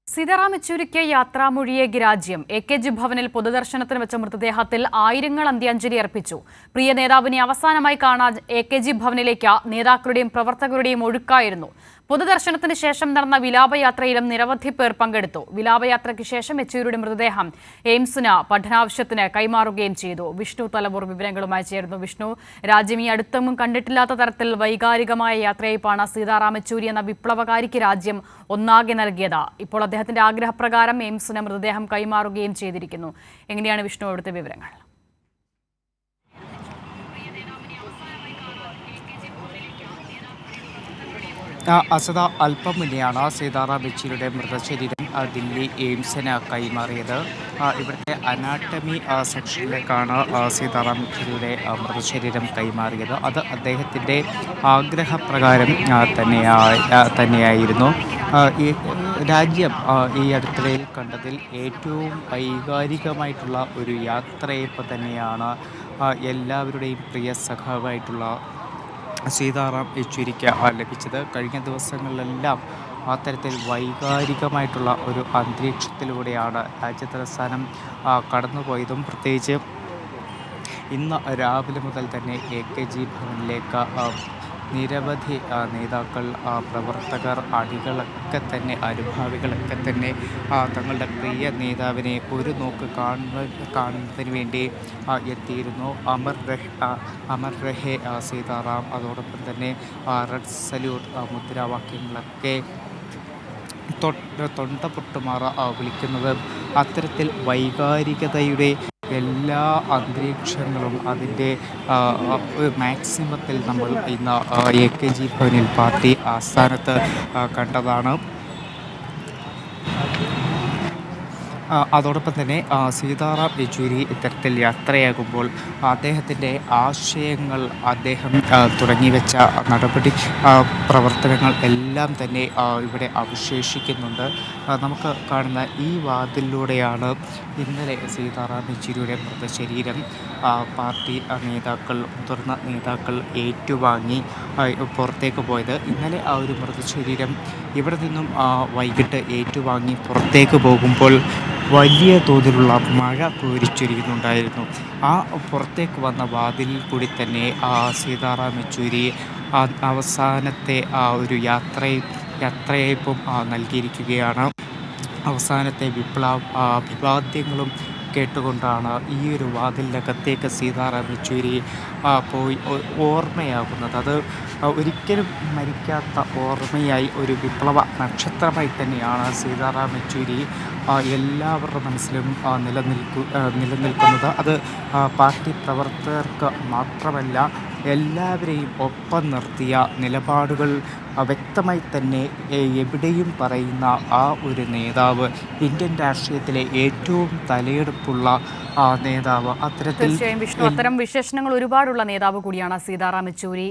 സീതാറാം യെച്ചൂരിക്ക് യാത്രാമൊഴിയേകി രാജ്യം എ.കെ.ജി ഭവനിൽ പൊതുദർശനത്തിന് വെച്ച മൃതദേഹത്തിൽ ആയിരങ്ങൾ അന്ത്യാഞ്ജലി അർപ്പിച്ചു. പ്രിയ നേതാവിനെ അവസാനമായി കാണാൻ എ.കെ.ജി ഭവനിലേക്ക് നേതാക്കളുടെയും പ്രവർത്തകരുടെയും ഒഴുക്കായിരുന്നു. പൊതുദർശനത്തിന് ശേഷം നടന്ന വിലാപയാത്രയിലും നിരവധി പേർ പങ്കെടുത്തു. വിലാപയാത്രയ്ക്ക് ശേഷം യെച്ചൂരിയുടെ മൃതദേഹം എയിംസിന് പഠനാവശ്യത്തിന് കൈമാറുകയും ചെയ്തു. വിഷ്ണു തലവൂർ വിവരങ്ങളുമായി ചേർന്നു. വിഷ്ണു, രാജ്യം ഈ അടുത്തൊന്നും കണ്ടിട്ടില്ലാത്ത തരത്തിൽ വൈകാരികമായ യാത്രയയപ്പാണ് സീതാറാം യെച്ചൂരി എന്ന വിപ്ലവകാരിക്ക് രാജ്യം ഒന്നാകെ നൽകിയത്. ഇപ്പോൾ അദ്ദേഹത്തിന്റെ ആഗ്രഹപ്രകാരം എയിംസിന് മൃതദേഹം കൈമാറുകയും ചെയ്തിരിക്കുന്നു. എങ്ങനെയാണ് വിഷ്ണു അവിടുത്തെ വിവരങ്ങൾ? അസദ അല്പം മുന്നെയാണ് സീതാറാം യെച്ചൂരിയുടെ മൃതശരീരം ദില്ലി എയിംസിന് കൈമാറിയത്. ഇവിടുത്തെ അനാട്ടമി സെക്ഷനിലേക്കാണ് സീതാറാം യെച്ചൂരിയുടെ മൃതശരീരം കൈമാറിയത്. അത് അദ്ദേഹത്തിൻ്റെ ആഗ്രഹപ്രകാരം തന്നെയായിരുന്നു. ഈ രാജ്യം ഈ അടുത്തിടയിൽ കണ്ടതിൽ ഏറ്റവും വൈകാരികമായിട്ടുള്ള ഒരു യാത്രയയപ്പ് തന്നെയാണ് എല്ലാവരുടെയും പ്രിയ സഖാവായിട്ടുള്ള സീതാറാം യെച്ചൂരിക്ക് ലഭിച്ചത്. കഴിഞ്ഞ ദിവസങ്ങളിലെല്ലാം അത്തരത്തിൽ വൈകാരികമായിട്ടുള്ള ഒരു അന്തരീക്ഷത്തിലൂടെയാണ് രാജ്യതലസ്ഥാനം കടന്നുപോയതും. പ്രത്യേകിച്ച് ഇന്ന് രാവിലെ മുതൽ തന്നെ എ.കെ.ജി ഭവനിലേക്ക് നിരവധി നേതാക്കൾ, പ്രവർത്തകർ, അണികളൊക്കെ തന്നെ, അനുഭാവികളൊക്കെ തന്നെ തങ്ങളുടെ പ്രിയ നേതാവിനെ ഒരു നോക്ക് കാണുന്നതിന് വേണ്ടി എത്തിയിരുന്നു. അമർ രഹേ സീതാറാം, അതോടൊപ്പം തന്നെ റെഡ് സല്യൂട്ട് മുദ്രാവാക്യങ്ങളൊക്കെ തൊണ്ട പൊട്ടുമാറ വിളിക്കുന്നത്. അത്തരത്തിൽ വൈകാരികതയുടെ എല്ലാ അന്തരീക്ഷങ്ങളും അതിൻ്റെ മാക്സിമത്തിൽ നമ്മൾ ഇന്ന് എ.കെ.ജി ഭവനിൽ പാർട്ടി ആസ്ഥാനത്ത് കണ്ടതാണ്. അതോടൊപ്പം തന്നെ സീതാറാം യെച്ചൂരി ഇത്തരത്തിൽ യാത്രയാകുമ്പോൾ അദ്ദേഹത്തിൻ്റെ ആശയങ്ങൾ, അദ്ദേഹം തുടങ്ങിവെച്ച നടപടി പ്രവർത്തനങ്ങൾ എല്ലാം തന്നെ ഇവിടെ അവശേഷിക്കുന്നുണ്ട്. നമുക്ക് കാണുന്ന ഈ വാതിലിലൂടെയാണ് ഇന്നലെ സീതാറാം യെച്ചൂരിയുടെ മൃതശരീരം പാർട്ടി നേതാക്കൾ, മുതിർന്ന നേതാക്കൾ ഏറ്റുവാങ്ങി പുറത്തേക്ക് പോയത്. ഇന്നലെ ആ ഒരു മൃതശരീരം ഇവിടെ നിന്നും വൈകിട്ട് ഏറ്റുവാങ്ങി പുറത്തേക്ക് പോകുമ്പോൾ വലിയ തോതിലുള്ള മഴ കോരിച്ചൊരിയുന്നുണ്ടായിരുന്നു. ആ പുറത്തേക്ക് വന്ന വാതിലിൽ കൂടി തന്നെ സീതാറാം യെച്ചൂരി അവസാനത്തെ ഒരു യാത്രയയപ്പും നൽകിയിരിക്കുകയാണ്. അവസാനത്തെ അഭിവാദ്യങ്ങളും കേട്ടുകൊണ്ടാണ് ഈ ഒരു വാതിലിനകത്തേക്ക് സീതാറാം യെച്ചൂരി പോയി ഓർമ്മയാകുന്നത്. അത് ഒരിക്കലും മരിക്കാത്ത ഓർമ്മയായി, ഒരു വിപ്ലവ നക്ഷത്രമായി തന്നെയാണ് സീതാറാം യെച്ചൂരി എല്ലാവരുടെ മനസ്സിലും നിലനിൽക്കുന്നത്. അത് പാർട്ടി പ്രവർത്തകർക്ക് മാത്രമല്ല, എല്ലാവരെയും ഒപ്പം നിർത്തിയ നിലപാടുകൾ വ്യക്തമായി തന്നെ എവിടെയും പറയുന്ന ആ ഒരു നേതാവ്, ഇന്ത്യൻ രാഷ്ട്രീയത്തിലെ ഏറ്റവും തലയെടുപ്പുള്ള നേതാവ്. തീർച്ചയായും വിഷ്ണു, അത്തരം വിശേഷണങ്ങൾ ഒരുപാടുള്ള നേതാവ് കൂടിയാണ് സീതാറാം യെച്ചൂരി.